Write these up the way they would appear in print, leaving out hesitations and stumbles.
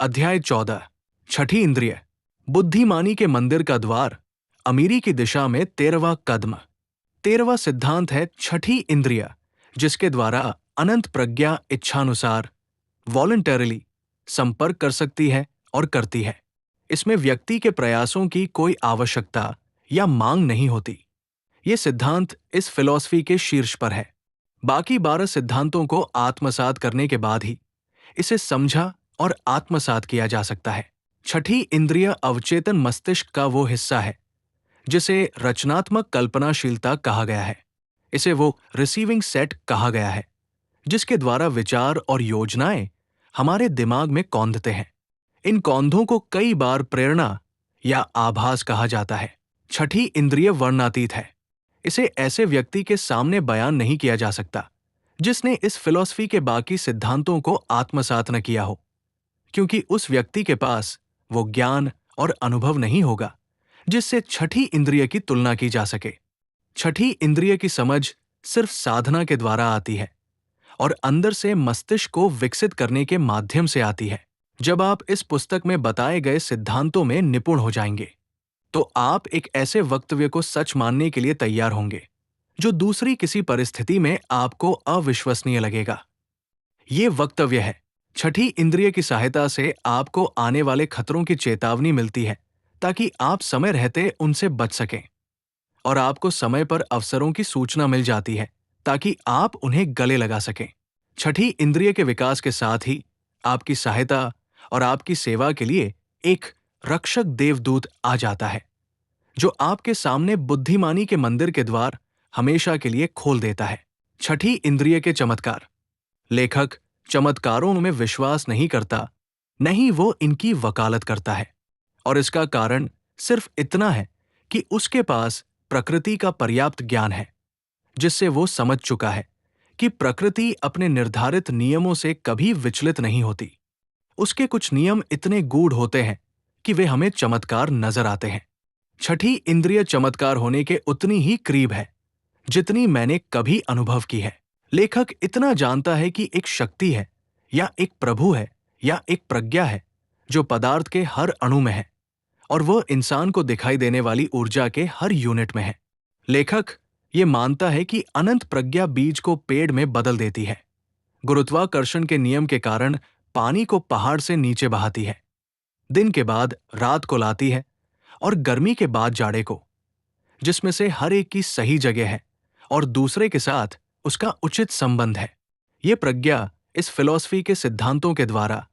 अध्याय 14। छठी इंद्रिय। बुद्धिमानी के मंदिर का द्वार। अमीरी की दिशा में 13वां कदम। 13वां सिद्धांत है छठी इंद्रिय, जिसके द्वारा अनंत प्रज्ञा इच्छानुसार वॉलंटरली संपर्क कर सकती है और करती है। इसमें व्यक्ति के प्रयासों की कोई आवश्यकता या मांग नहीं होती। ये सिद्धांत इस फिलॉसफी के शीर्ष पर है। बाकी 12 सिद्धांतों को आत्मसात करने के बाद ही इसे समझा और आत्मसात किया जा सकता है। छठी इंद्रिय अवचेतन मस्तिष्क का वो हिस्सा है जिसे रचनात्मक कल्पनाशीलता कहा गया है। इसे वो रिसीविंग सेट कहा गया है जिसके द्वारा विचार और योजनाएं हमारे दिमाग में कौंधते हैं। इन कौंधों को कई बार प्रेरणा या आभास कहा जाता है। छठी इंद्रिय वर्णातीत है। इसे ऐसे व्यक्ति के सामने बयान नहीं किया जा सकता जिसने इस फिलॉसफी के बाकी सिद्धांतों को आत्मसात न किया हो, क्योंकि उस व्यक्ति के पास वो ज्ञान और अनुभव नहीं होगा जिससे छठी इंद्रिय की तुलना की जा सके। छठी इंद्रिय की समझ सिर्फ साधना के द्वारा आती है और अंदर से मस्तिष्क को विकसित करने के माध्यम से आती है। जब आप इस पुस्तक में बताए गए सिद्धांतों में निपुण हो जाएंगे तो आप एक ऐसे वक्तव्य को सच मानने के लिए तैयार होंगे जो दूसरी किसी परिस्थिति में आपको अविश्वसनीय लगेगा। ये वक्तव्य है, छठी इंद्रिय की सहायता से आपको आने वाले खतरों की चेतावनी मिलती है ताकि आप समय रहते उनसे बच सकें, और आपको समय पर अवसरों की सूचना मिल जाती है ताकि आप उन्हें गले लगा सकें। छठी इंद्रिय के विकास के साथ ही आपकी सहायता और आपकी सेवा के लिए एक रक्षक देवदूत आ जाता है जो आपके सामने बुद्धिमानी के मंदिर के द्वार हमेशा के लिए खोल देता है। छठी इंद्रिय के चमत्कार। लेखक चमत्कारों में विश्वास नहीं करता, नहीं वो इनकी वकालत करता है, और इसका कारण सिर्फ इतना है कि उसके पास प्रकृति का पर्याप्त ज्ञान है जिससे वो समझ चुका है कि प्रकृति अपने निर्धारित नियमों से कभी विचलित नहीं होती। उसके कुछ नियम इतने गूढ़ होते हैं कि वे हमें चमत्कार नजर आते हैं। छठी इंद्रिय चमत्कार होने के उतनी ही करीब है जितनी मैंने कभी अनुभव की है। लेखक इतना जानता है कि एक शक्ति है या एक प्रभु है या एक प्रज्ञा है जो पदार्थ के हर अणु में है और वह इंसान को दिखाई देने वाली ऊर्जा के हर यूनिट में है। लेखक ये मानता है कि अनंत प्रज्ञा बीज को पेड़ में बदल देती है, गुरुत्वाकर्षण के नियम के कारण पानी को पहाड़ से नीचे बहाती है, दिन के बाद रात को लाती है और गर्मी के बाद जाड़े को, जिसमें से हर एक की सही जगह है और दूसरे के साथ उसका उचित संबंध है। ये प्रज्ञा इस फिलॉसफी के सिद्धांतों के द्वारा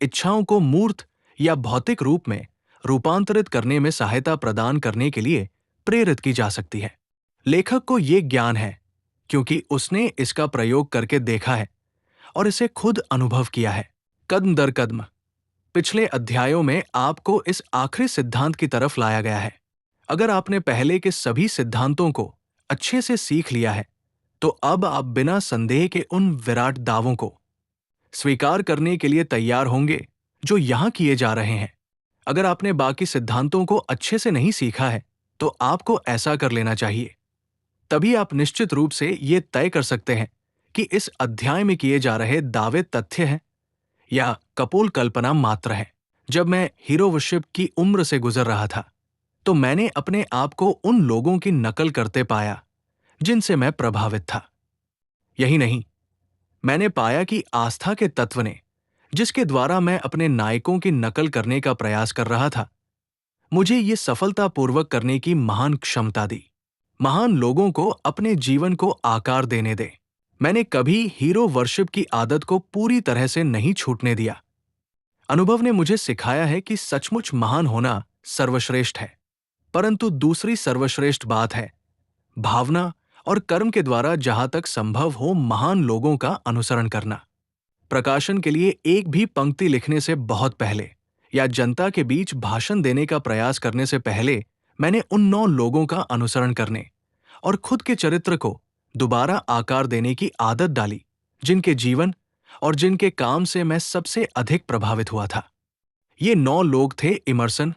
इच्छाओं को मूर्त या भौतिक रूप में रूपांतरित करने में सहायता प्रदान करने के लिए प्रेरित की जा सकती है। लेखक को ये ज्ञान है क्योंकि उसने इसका प्रयोग करके देखा है और इसे खुद अनुभव किया है। कदम दर कदम पिछले अध्यायों में आपको इस आखिरी सिद्धांत की तरफ लाया गया है। अगर आपने पहले के सभी सिद्धांतों को अच्छे से सीख लिया है तो अब आप बिना संदेह के उन विराट दावों को स्वीकार करने के लिए तैयार होंगे जो यहां किए जा रहे हैं। अगर आपने बाकी सिद्धांतों को अच्छे से नहीं सीखा है तो आपको ऐसा कर लेना चाहिए। तभी आप निश्चित रूप से ये तय कर सकते हैं कि इस अध्याय में किए जा रहे दावे तथ्य हैं या कपोल कल्पना मात्र है। जब मैं हीरोवर्शिप की उम्र से गुजर रहा था तो मैंने अपने आप को उन लोगों की नकल करते पाया जिनसे मैं प्रभावित था। यही नहीं, मैंने पाया कि आस्था के तत्व ने, जिसके द्वारा मैं अपने नायकों की नकल करने का प्रयास कर रहा था, मुझे ये सफलतापूर्वक करने की महान क्षमता दी। महान लोगों को अपने जीवन को आकार देने दे। मैंने कभी हीरो वर्शिप की आदत को पूरी तरह से नहीं छूटने दिया। अनुभव ने मुझे सिखाया है कि सचमुच महान होना सर्वश्रेष्ठ है, परंतु दूसरी सर्वश्रेष्ठ बात है भावना और कर्म के द्वारा जहां तक संभव हो महान लोगों का अनुसरण करना। प्रकाशन के लिए एक भी पंक्ति लिखने से बहुत पहले या जनता के बीच भाषण देने का प्रयास करने से पहले मैंने उन 9 लोगों का अनुसरण करने और खुद के चरित्र को दोबारा आकार देने की आदत डाली जिनके जीवन और जिनके काम से मैं सबसे अधिक प्रभावित हुआ था। ये 9 लोग थे Emerson,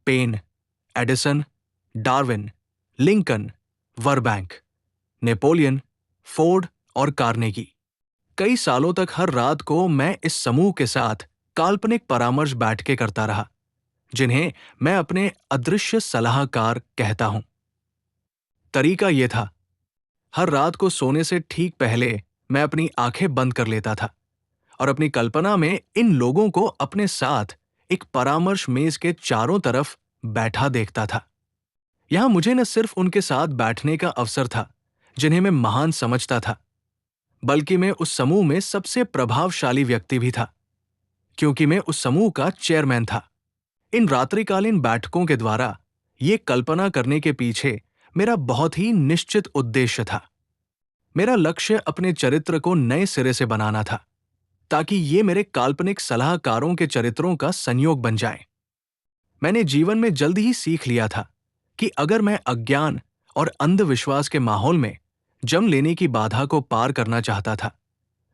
Paine, Edison, Darwin, Lincoln, Burbank, Napoleon, Ford और कार्नेगी। कई सालों तक हर रात को मैं इस समूह के साथ काल्पनिक परामर्श बैठकें करता रहा, जिन्हें मैं अपने अदृश्य सलाहकार कहता हूं। तरीका यह था, हर रात को सोने से ठीक पहले मैं अपनी आंखें बंद कर लेता था और अपनी कल्पना में इन लोगों को अपने साथ एक परामर्श मेज के चारों तरफ बैठा देखता था। यहां मुझे न सिर्फ उनके साथ बैठने का अवसर था, जिन्हें मैं महान समझता था, बल्कि मैं उस समूह में सबसे प्रभावशाली व्यक्ति भी था, क्योंकि मैं उस समूह का चेयरमैन था। इन रात्रिकालीन बैठकों के द्वारा ये कल्पना करने के पीछे मेरा बहुत ही निश्चित उद्देश्य था। मेरा लक्ष्य अपने चरित्र को नए सिरे से बनाना था, ताकि ये मेरे काल्पनिक सलाहकारों के चरित्रों का संयोग बन जाए। मैंने जीवन में जल्द ही सीख लिया था कि अगर मैं अज्ञान और अंधविश्वास के माहौल में जम लेने की बाधा को पार करना चाहता था,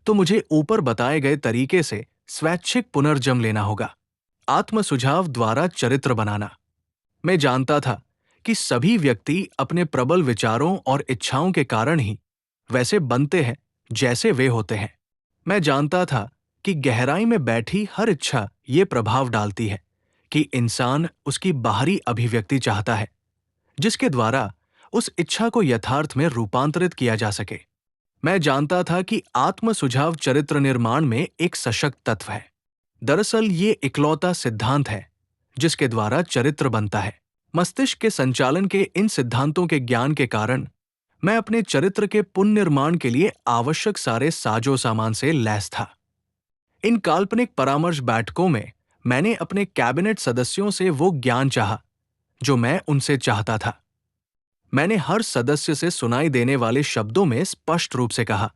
तो मुझे ऊपर बताए गए तरीके से स्वैच्छिक पुनर्जन्म लेना होगा। आत्म सुझाव द्वारा चरित्र बनाना। मैं जानता था कि सभी व्यक्ति अपने प्रबल विचारों और इच्छाओं के कारण ही वैसे बनते हैं जैसे वे होते हैं। मैं जानता था कि गहराई में बैठी हर इच्छा ये प्रभाव डालती है कि इंसान उसकी बाहरी अभिव्यक्ति चाहता है, जिसके द्वारा उस इच्छा को यथार्थ में रूपांतरित किया जा सके। मैं जानता था कि आत्म सुझाव चरित्र निर्माण में एक सशक्त तत्व है। दरअसल ये इकलौता सिद्धांत है जिसके द्वारा चरित्र बनता है। मस्तिष्क के संचालन के इन सिद्धांतों के ज्ञान के कारण मैं अपने चरित्र के पुनर्निर्माण के लिए आवश्यक सारे साजो सामान से लैस था। इन काल्पनिक परामर्श बैठकों में मैंने अपने कैबिनेट सदस्यों से वो ज्ञान चाहा जो मैं उनसे चाहता था। मैंने हर सदस्य से सुनाई देने वाले शब्दों में स्पष्ट रूप से कहा,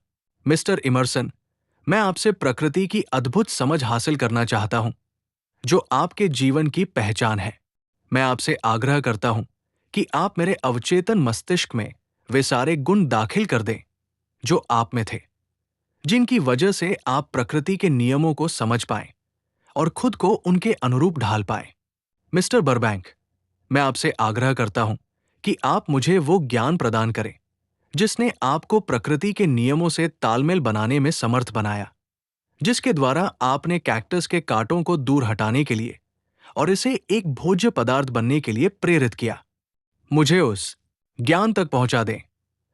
मिस्टर इमर्सन, मैं आपसे प्रकृति की अद्भुत समझ हासिल करना चाहता हूं, जो आपके जीवन की पहचान है। मैं आपसे आग्रह करता हूं कि आप मेरे अवचेतन मस्तिष्क में वे सारे गुण दाखिल कर दें जो आप में थे, जिनकी वजह से आप प्रकृति के नियमों को समझ पाएं और खुद को उनके अनुरूप ढाल पाएं। मिस्टर बर्बैंक, मैं आपसे आग्रह करता हूं कि आप मुझे वो ज्ञान प्रदान करें जिसने आपको प्रकृति के नियमों से तालमेल बनाने में समर्थ बनाया, जिसके द्वारा आपने कैक्टस के कांटों को दूर हटाने के लिए और इसे एक भोज्य पदार्थ बनने के लिए प्रेरित किया। मुझे उस ज्ञान तक पहुंचा दें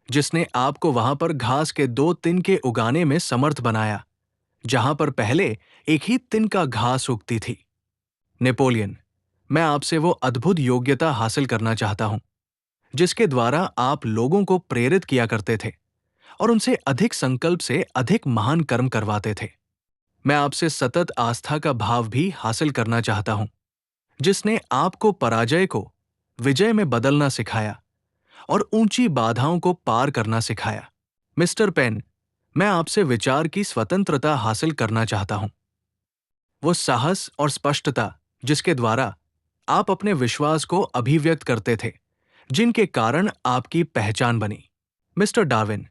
जिसने आपको वहां पर घास के 2 तिनके उगाने में समर्थ बनाया, जहां पर पहले एक ही तिनका घास उगती थी। नेपोलियन, मैं आपसे वो अद्भुत योग्यता हासिल करना चाहता हूं जिसके द्वारा आप लोगों को प्रेरित किया करते थे और उनसे अधिक संकल्प से अधिक महान कर्म करवाते थे। मैं आपसे सतत आस्था का भाव भी हासिल करना चाहता हूं, जिसने आपको पराजय को विजय में बदलना सिखाया और ऊंची बाधाओं को पार करना सिखाया। मिस्टर पेन, मैं आपसे विचार की स्वतंत्रता हासिल करना चाहता हूं, वो साहस और स्पष्टता जिसके द्वारा आप अपने विश्वास को अभिव्यक्त करते थे, जिनके कारण आपकी पहचान बनी। मिस्टर डार्विन,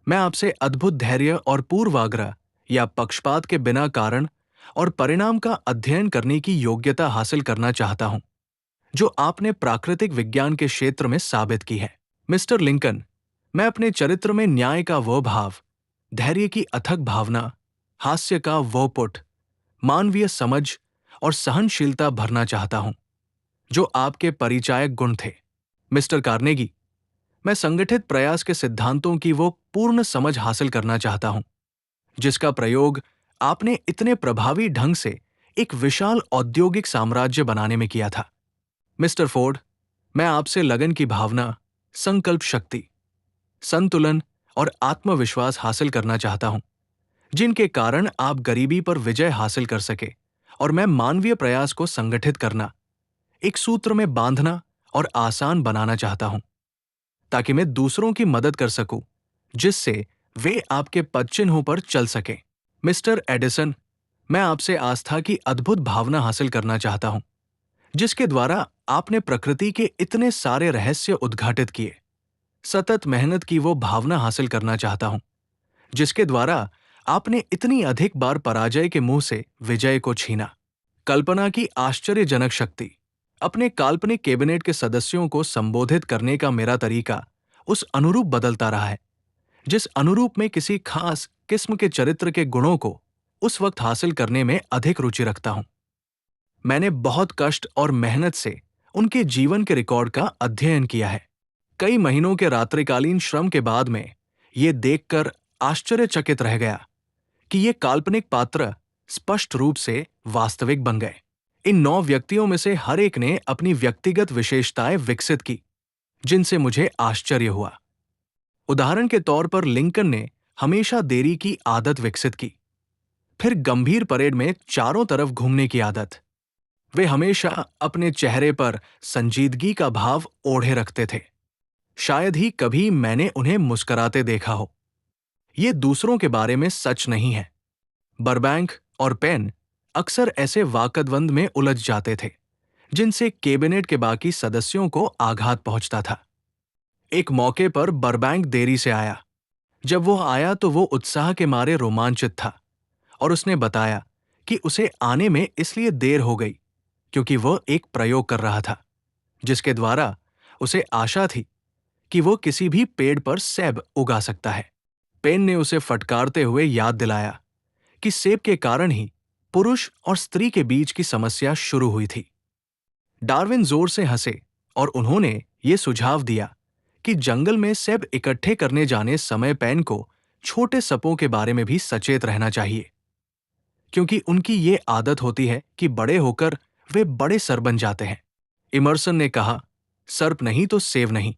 मैं आपसे अद्भुत धैर्य और पूर्वाग्रह या पक्षपात के बिना कारण और परिणाम का अध्ययन करने की योग्यता हासिल करना चाहता हूं, जो आपने प्राकृतिक विज्ञान के क्षेत्र में साबित की है। मिस्टर लिंकन, मैं अपने चरित्र में न्याय का वो भाव, धैर्य की अथक भावना, हास्य का वो पुट, मानवीय समझ और सहनशीलता भरना चाहता हूं, जो आपके परिचायक गुण थे। मिस्टर कार्नेगी, मैं संगठित प्रयास के सिद्धांतों की वो पूर्ण समझ हासिल करना चाहता हूं, जिसका प्रयोग आपने इतने प्रभावी ढंग से एक विशाल औद्योगिक साम्राज्य बनाने में किया था। मिस्टर फोर्ड, मैं आपसे लगन की भावना, संकल्प शक्ति, संतुलन और आत्मविश्वास हासिल करना चाहता हूं, जिनके कारण आप गरीबी पर विजय हासिल कर सके और मैं मानवीय प्रयास को संगठित करना, एक सूत्र में बांधना और आसान बनाना चाहता हूं, ताकि मैं दूसरों की मदद कर सकूं, जिससे वे आपके पदचिन्हों पर चल सकें। मिस्टर एडिसन, मैं आपसे आस्था की अद्भुत भावना हासिल करना चाहता हूं, जिसके द्वारा आपने प्रकृति के इतने सारे रहस्य उद्घाटित किए। सतत मेहनत की वो भावना हासिल करना चाहता हूं, जिसके द्वारा आपने इतनी अधिक बार पराजय के मुंह से विजय को छीना। कल्पना की आश्चर्यजनक शक्ति। अपने काल्पनिक कैबिनेट के सदस्यों को संबोधित करने का मेरा तरीका उस अनुरूप बदलता रहा है, जिस अनुरूप में किसी खास किस्म के चरित्र के गुणों को उस वक्त हासिल करने में अधिक रुचि रखता हूं। मैंने बहुत कष्ट और मेहनत से उनके जीवन के रिकॉर्ड का अध्ययन किया है। कई महीनों के रात्रिकालीन श्रम के बाद में ये देखकर आश्चर्यचकित रह गया कि ये काल्पनिक पात्र स्पष्ट रूप से वास्तविक बन गए। इन 9 व्यक्तियों में से हर एक ने अपनी व्यक्तिगत विशेषताएं विकसित की, जिनसे मुझे आश्चर्य हुआ। उदाहरण के तौर पर लिंकन ने हमेशा देरी की आदत विकसित की। फिर गंभीर परेड में चारों तरफ घूमने की आदत। वे हमेशा अपने चेहरे पर संजीदगी का भाव ओढ़े रखते थे। शायद ही कभी मैंने उन्हें मुस्कुराते देखा हो। ये दूसरों के बारे में सच नहीं है। बर्बैंक और पेन अक्सर ऐसे वाकद्वंद में उलझ जाते थे, जिनसे कैबिनेट के बाकी सदस्यों को आघात पहुंचता था। एक मौके पर बर्बैंक देरी से आया। जब वो आया तो वो उत्साह के मारे रोमांचित था और उसने बताया कि उसे आने में इसलिए देर हो गई क्योंकि वो एक प्रयोग कर रहा था, जिसके द्वारा उसे आशा थी कि वो किसी भी पेड़ पर सेब उगा सकता है। पेन ने उसे फटकारते हुए याद दिलाया कि सेब के कारण ही पुरुष और स्त्री के बीच की समस्या शुरू हुई थी। डार्विन जोर से हंसे और उन्होंने ये सुझाव दिया कि जंगल में सेब इकट्ठे करने जाने समय पेन को छोटे सपों के बारे में भी सचेत रहना चाहिए, क्योंकि उनकी ये आदत होती है कि बड़े होकर वे बड़े सर बन जाते हैं। इमर्सन ने कहा, सर्प नहीं तो सेब नहीं।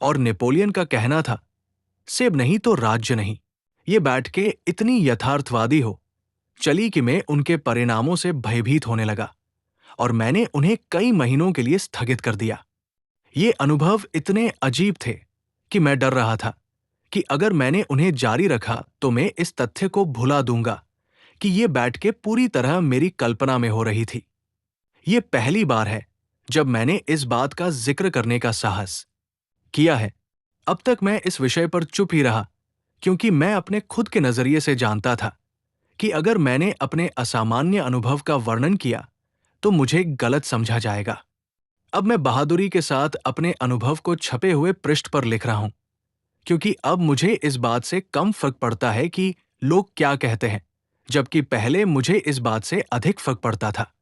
और नेपोलियन का कहना था, सेब नहीं तो राज्य नहीं। ये बैठ के इतनी यथार्थवादी हो चली कि मैं उनके परिणामों से भयभीत होने लगा और मैंने उन्हें कई महीनों के लिए स्थगित कर दिया। ये अनुभव इतने अजीब थे कि मैं डर रहा था कि अगर मैंने उन्हें जारी रखा तो मैं इस तथ्य को भुला दूंगा कि ये बैठकें पूरी तरह मेरी कल्पना में हो रही थी। ये पहली बार है जब मैंने इस बात का जिक्र करने का साहस किया है। अब तक मैं इस विषय पर चुप ही रहा, क्योंकि मैं अपने खुद के नजरिए से जानता था कि अगर मैंने अपने असामान्य अनुभव का वर्णन किया तो मुझे गलत समझा जाएगा। अब मैं बहादुरी के साथ अपने अनुभव को छपे हुए पृष्ठ पर लिख रहा हूं, क्योंकि अब मुझे इस बात से कम फर्क पड़ता है कि लोग क्या कहते हैं, जबकि पहले मुझे इस बात से अधिक फर्क पड़ता था।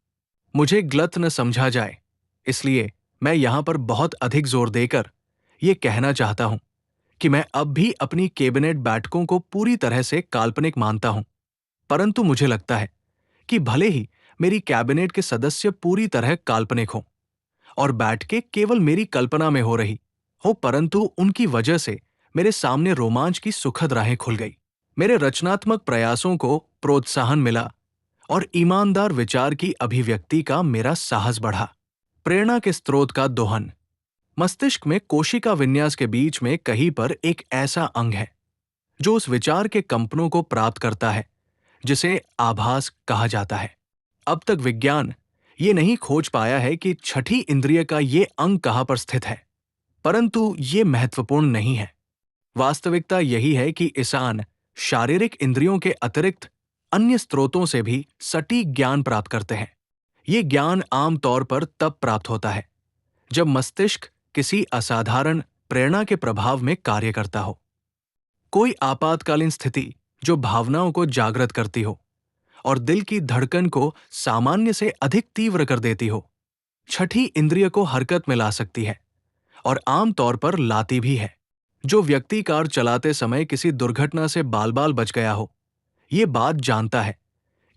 मुझे गलत न समझा जाए, इसलिए मैं यहां पर बहुत अधिक जोर देकर यह कहना चाहता हूं कि मैं अब भी अपनी कैबिनेट बैठकों को पूरी तरह से काल्पनिक मानता हूं, परंतु मुझे लगता है कि भले ही मेरी कैबिनेट के सदस्य पूरी तरह काल्पनिक हों और बैठकें केवल मेरी कल्पना में हो रही हो, परंतु उनकी वजह से मेरे सामने रोमांच की सुखद राहें खुल गई। मेरे रचनात्मक प्रयासों को प्रोत्साहन मिला और ईमानदार विचार की अभिव्यक्ति का मेरा साहस बढ़ा। प्रेरणा के स्रोत का दोहन। मस्तिष्क में कोशिका विन्यास के बीच में कहीं पर एक ऐसा अंग है जो उस विचार के कंपनों को प्राप्त करता है जिसे आभास कहा जाता है। अब तक विज्ञान ये नहीं खोज पाया है कि छठी इंद्रिय का ये अंग कहां पर स्थित है, परंतु ये महत्वपूर्ण नहीं है। वास्तविकता यही है कि इंसान शारीरिक इंद्रियों के अतिरिक्त अन्य स्रोतों से भी सटीक ज्ञान प्राप्त करते हैं। ये ज्ञान आम तौर पर तब प्राप्त होता है जब मस्तिष्क किसी असाधारण प्रेरणा के प्रभाव में कार्य करता हो। कोई आपातकालीन स्थिति जो भावनाओं को जागृत करती हो और दिल की धड़कन को सामान्य से अधिक तीव्र कर देती हो, छठी इंद्रिय को हरकत में ला सकती है और आम तौर पर लाती भी है। जो व्यक्ति कार चलाते समय किसी दुर्घटना से बाल बाल बच गया हो, ये बात जानता है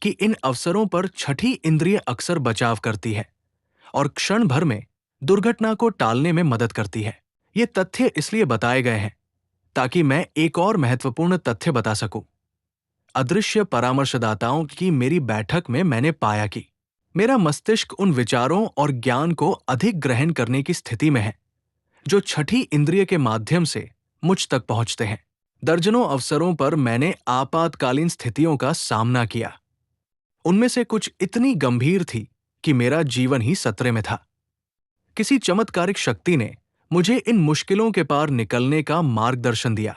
कि इन अवसरों पर छठी इंद्रिय अक्सर बचाव करती है और क्षण भर में दुर्घटना को टालने में मदद करती है। ये तथ्य इसलिए बताए गए हैं ताकि मैं एक और महत्वपूर्ण तथ्य बता सकूं। अदृश्य परामर्शदाताओं की मेरी बैठक में मैंने पाया कि मेरा मस्तिष्क उन विचारों और ज्ञान को अधिक ग्रहण करने की स्थिति में है जो छठी इंद्रिय के माध्यम से मुझ तक पहुंचते हैं। दर्जनों अवसरों पर मैंने आपातकालीन स्थितियों का सामना किया। उनमें से कुछ इतनी गंभीर थी कि मेरा जीवन ही खतरे में था। किसी चमत्कारिक शक्ति ने मुझे इन मुश्किलों के पार निकलने का मार्गदर्शन दिया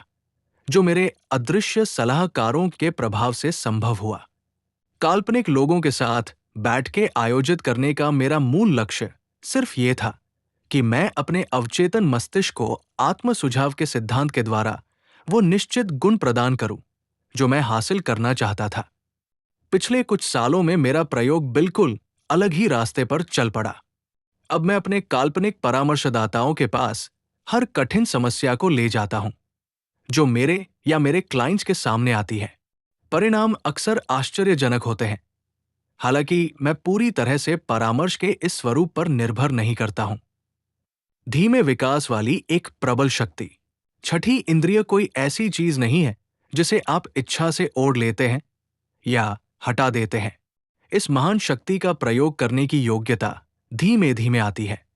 जो मेरे अदृश्य सलाहकारों के प्रभाव से संभव हुआ। काल्पनिक लोगों के साथ बैठकें आयोजित करने का मेरा मूल लक्ष्य सिर्फ ये था कि मैं अपने अवचेतन मस्तिष्क को आत्म सुझाव के सिद्धांत के द्वारा वो निश्चित गुण प्रदान करूं जो मैं हासिल करना चाहता था। पिछले कुछ सालों में मेरा प्रयोग बिल्कुल अलग ही रास्ते पर चल पड़ा। अब मैं अपने काल्पनिक परामर्शदाताओं के पास हर कठिन समस्या को ले जाता हूं, जो मेरे या मेरे क्लाइंट्स के सामने आती है। परिणाम अक्सर आश्चर्यजनक होते हैं। हालांकि मैं पूरी तरह से परामर्श के इस स्वरूप पर निर्भर नहीं करता हूं। धीमे विकास वाली एक प्रबल शक्ति। छठी इंद्रिय कोई ऐसी चीज नहीं है जिसे आप इच्छा से ओढ़ लेते हैं या हटा देते हैं। इस महान शक्ति का प्रयोग करने की योग्यता धीमे धीमे आती है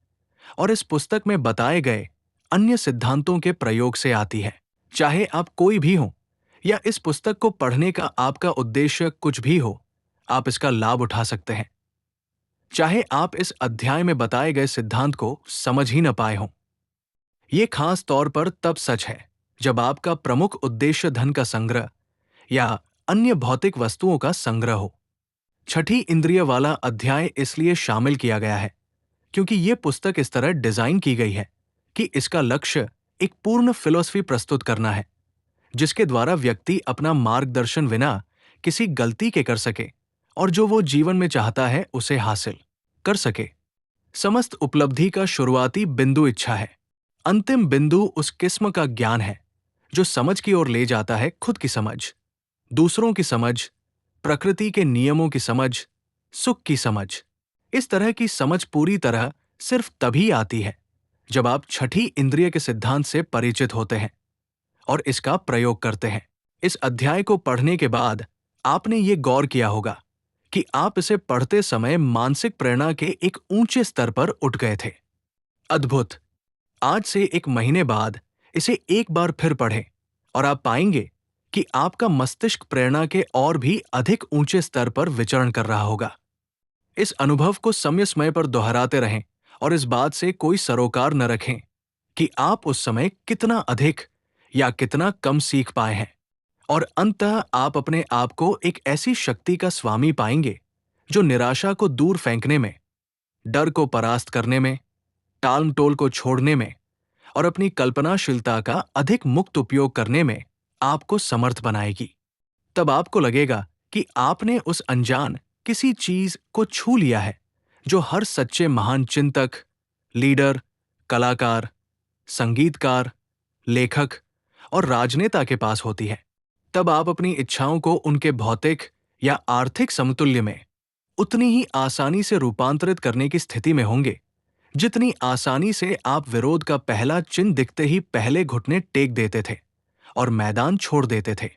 और इस पुस्तक में बताए गए अन्य सिद्धांतों के प्रयोग से आती है। चाहे आप कोई भी हो या इस पुस्तक को पढ़ने का आपका उद्देश्य कुछ भी हो, आप इसका लाभ उठा सकते हैं। चाहे आप इस अध्याय में बताए गए सिद्धांत को समझ ही न पाए हों। यह खास तौर पर तब सच है जब आपका प्रमुख उद्देश्य धन का संग्रह या अन्य भौतिक वस्तुओं का संग्रह हो। छठी इंद्रिय वाला अध्याय इसलिए शामिल किया गया है क्योंकि यह पुस्तक इस तरह डिजाइन की गई है कि इसका लक्ष्य एक पूर्ण फिलॉसफी प्रस्तुत करना है, जिसके द्वारा व्यक्ति अपना मार्गदर्शन बिना किसी गलती के कर सके और जो वो जीवन में चाहता है उसे हासिल कर सके। समस्त उपलब्धि का शुरुआती बिंदु इच्छा है। अंतिम बिंदु उस किस्म का ज्ञान है जो समझ की ओर ले जाता है। खुद की समझ, दूसरों की समझ, प्रकृति के नियमों की समझ, सुख की समझ। इस तरह की समझ पूरी तरह सिर्फ तभी आती है जब आप छठी इंद्रिय के सिद्धांत से परिचित होते हैं और इसका प्रयोग करते हैं। इस अध्याय को पढ़ने के बाद आपने ये गौर किया होगा कि आप इसे पढ़ते समय मानसिक प्रेरणा के एक ऊंचे स्तर पर उठ गए थे। अद्भुत! आज से एक महीने बाद इसे एक बार फिर पढ़ें और आप पाएंगे कि आपका मस्तिष्क प्रेरणा के और भी अधिक ऊंचे स्तर पर विचरण कर रहा होगा। इस अनुभव को समय समय पर दोहराते रहें और इस बात से कोई सरोकार न रखें कि आप उस समय कितना अधिक या कितना कम सीख पाए हैं, और अंततः आप अपने आप को एक ऐसी शक्ति का स्वामी पाएंगे जो निराशा को दूर फेंकने में, डर को परास्त करने में, टाल-मटोल को छोड़ने में और अपनी कल्पनाशीलता का अधिक मुक्त उपयोग करने में आपको समर्थ बनाएगी। तब आपको लगेगा कि आपने उस अनजान किसी चीज को छू लिया है जो हर सच्चे महान चिंतक, लीडर, कलाकार, संगीतकार, लेखक और राजनेता के पास होती है। तब आप अपनी इच्छाओं को उनके भौतिक या आर्थिक समतुल्य में उतनी ही आसानी से रूपांतरित करने की स्थिति में होंगे जितनी आसानी से आप विरोध का पहला चिन्ह दिखते ही पहले घुटने टेक देते थे और मैदान छोड़ देते थे।